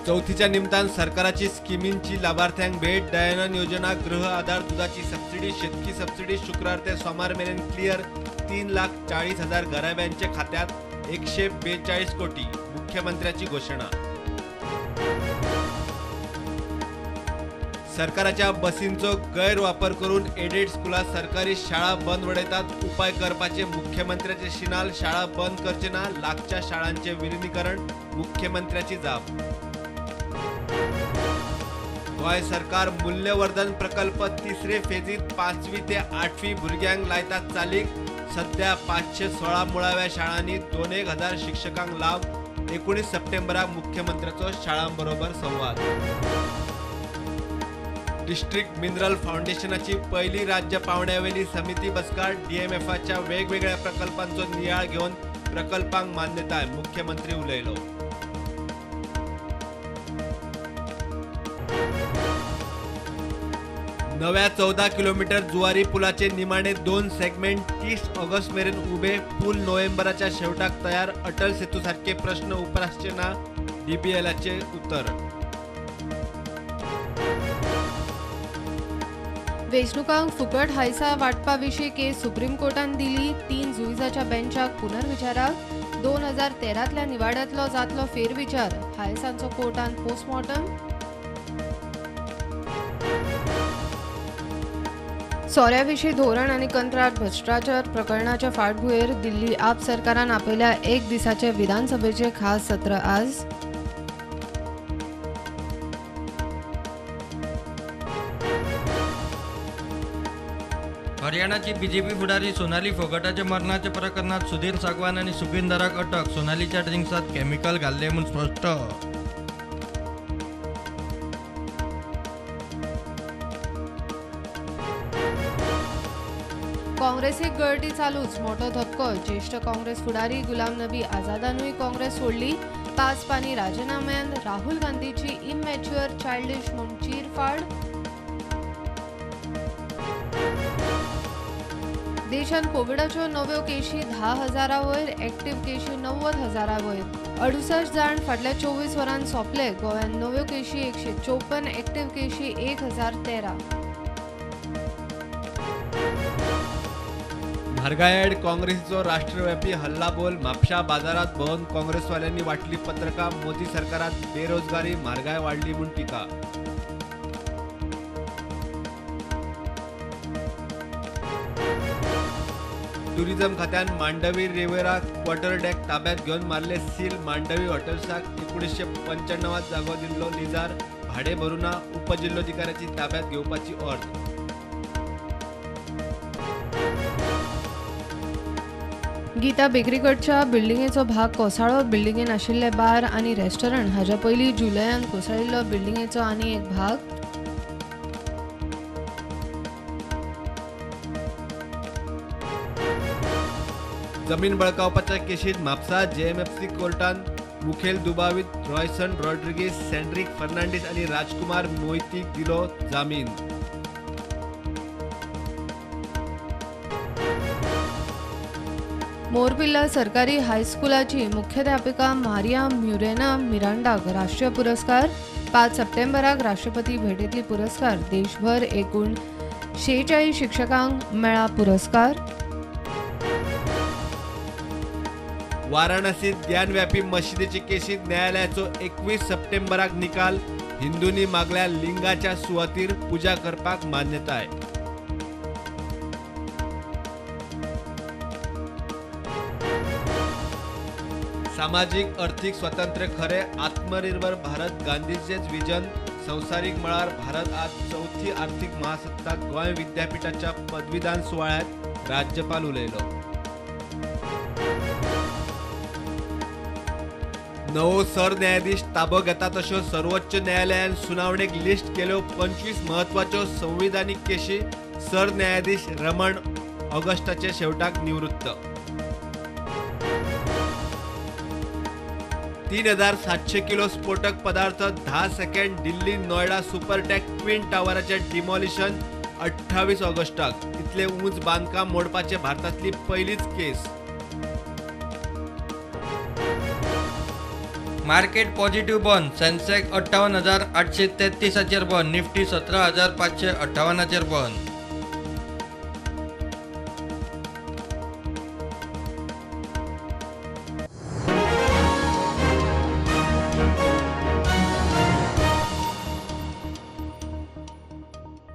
चौथीच्या निमतान सरकाराची स्किमींची लाभार्थ्यांक भेट. दयानंद योजना, गृह आधार, दुधाची सबसिडी, शेतकी सबसिडी शुक्रार ते सोमार मेरेन क्लियर. 3,40,000 गराब्यांच्या खात्यात 142 कोटी. मुख्यमंत्र्याची घोषणा. सरकाराच्या बसींचो गैरवापर करून एडेड स्कुलां सरकारी शाळा बंद उडयतात. उपाय करपाचे मुख्यमंत्र्याचे शिनाल. शाळा बंद करचे ना, लागच्या शाळांचे विलिनीकरण. मुख्यमंत्र्याची जाप. गोय सरकार मूल्यवर्धन प्रकल्प तिसरे फेजीत 5वी ते 8वी भुरग्यांक लायतात चालीक. सध्या 516 मुळाव्या शाळांनी 2,000 शिक्षकांक लाभ. 19 सप्टेंबराक मुख्यमंत्र्याचो शाळांबरोबर संवाद. डिस्ट्रिक्ट मिनरल फाउंडेशनाची पहिली राज्य पावण्यावेली समिती बसका. DMFच्या वेगवेगळ्या प्रकल्पांचो नियाळ घेऊन प्रकल्पांक मान्यताय. मुख्यमंत्री उलयलो. नव्या 14 किलोमीटर जुवारी पुलाचे निमाणे 2 सेगमेंट 30 ऑगस्ट मेरेन उबे. पूल नोव्हेंबराच्या शेवटाक तयार. अटल सेतू सारखे प्रश्न उपरासचे ना, DBLचे उत्तर. वेंचणुकांक फुकट हायसा वाटपा विशीं केस सुप्रीम कोर्टान दिली. 3 जुईजाच्या बेंचाक पुनर्विचाराक. 2013तल्या निवाड्यातलो जातलो फेरविचार. हायसांचो कोर्टान पोस्टमॉर्टम. सोऱ्या विशीं धोरण आनी कंत्राट भ्रष्टाचार प्रकरणाच्या फाटभुंयेर दिल्ली आप सरकारान आपयल्या 1 दिसाचे विधानसभेचे खास सत्र आज. हरियाणाची बीजेपी फुडारी सोनाली फोगटाच्या मरणाच्या प्रकरणात सुधीर सागवान आणि सुखविंदराक अटक. सोनालीच्या ड्रिंक्सात केमिकल घाल्ले म्हूण स्पष्ट. काँग्रेसीक गळती चालूच. मोठो धक्को. ज्येष्ठ काँग्रेस फुडारी गुलाम नबी आझादानूय काँग्रेस सोडली. 5 पानी राजीनाम्यान राहुल गांधीची इमॅच्युअर चायल्डिश म्हूण चीरफाड. देशांत कोविडाच्यो नव्यो केशी 10,000 वयर. एक्टिव्ह केशी 90,000 वयर. 68 जाण फाटल्या 24 वरांत सोंपले. गोंयांत नव्यो केशी 154. एक्टिव्ह केशी 1,013. म्हारगायेड काँग्रेसीचो राष्ट्रव्यापी हल्लाबोल. म्हापशा बाजारात भोवन काँग्रेसवाल्यांनी वाटली पत्रकां. मोदी सरकारात बेरोजगारी, म्हारगाय वाडली म्हूण टिका. टुरिझम खात्यान मांडवी रिव्हेरा क्वार्टर डेक ताब्यात घेऊन मारले सील. मांडवी हॉटेल्साक 1995 जागो दिल्लो निजार. भाडे भरूना. उपजिल्लोधिकाऱ्याची ताब्यात घेवपाची ऑर्डर. गीता बेकरीकडच्या बिल्डिंगेचो भाग कोसळ्ळो. बिल्डिंगेन आशिल्ले बार आनी रेस्टॉरंट हाच्या पयलीं जुलयांत कोसळिल्लो बिल्डिंगेचो आनी एक भाग. जमीन बळकावपाच्या केशीत म्हापसा JMFC कोर्टान मुखेल दुबावीत रॉयसन रॉड्रिगीस, सेंड्रिक फर्नांडीस आणि राजकुमार मोहितीक दिलो जामीन. मोरपिल्ला सरकारी हायस्कुलाची मुख्याध्यापिका मारिया म्युरेना मिरांडाक राष्ट्रीय पुरस्कार. 5 सप्टेंबराक राष्ट्रपती भेटेतली पुरस्कार. देशभर एकूण 46 शिक्षकांक मेळ्ळा पुरस्कार. वाराणसीत ज्ञानव्यापी मशिदीचे केशीत न्यायालयाचो 21 सप्टेंबराक निकाल. हिंदूंनी मागल्या लिंगाच्या सुवातीर पुजा करपाक मान्यताय. सामाजिक आर्थिक स्वातंत्र्य खरे. आत्मनिर्भर भारत गांधीचेच विजन. संवसारीक मळार भारत आज 4थी आर्थिक महासत्ता. गोंय विद्यापीठाच्या पदवीदान सुवाळ्यात राज्यपाल उलयलो. नवो सरन्यायाधीश ताबो घेता तश्यो सर्वोच्च न्यायालयान सुनावणेक लिस्ट केल्यो 25 म्हत्वाच्यो संविधानीक केशी. सरन्यायाधीश रमण ऑगस्टाचे शेवटाक निवृत्त. 3,700 किलो स्फोटक पदार्थ 10 second. Delhi Noida Supertech twin टावराचे डिमॉलिशन 28 ऑगस्टाक. इतले उंच बांदकाम मोडपाचे भारतातली पहिलीच केस. मार्केट पॉझिटिव्ह बंद. सेन्सेक्स 58,833 बंद. निफ्टी 17,558 बंद.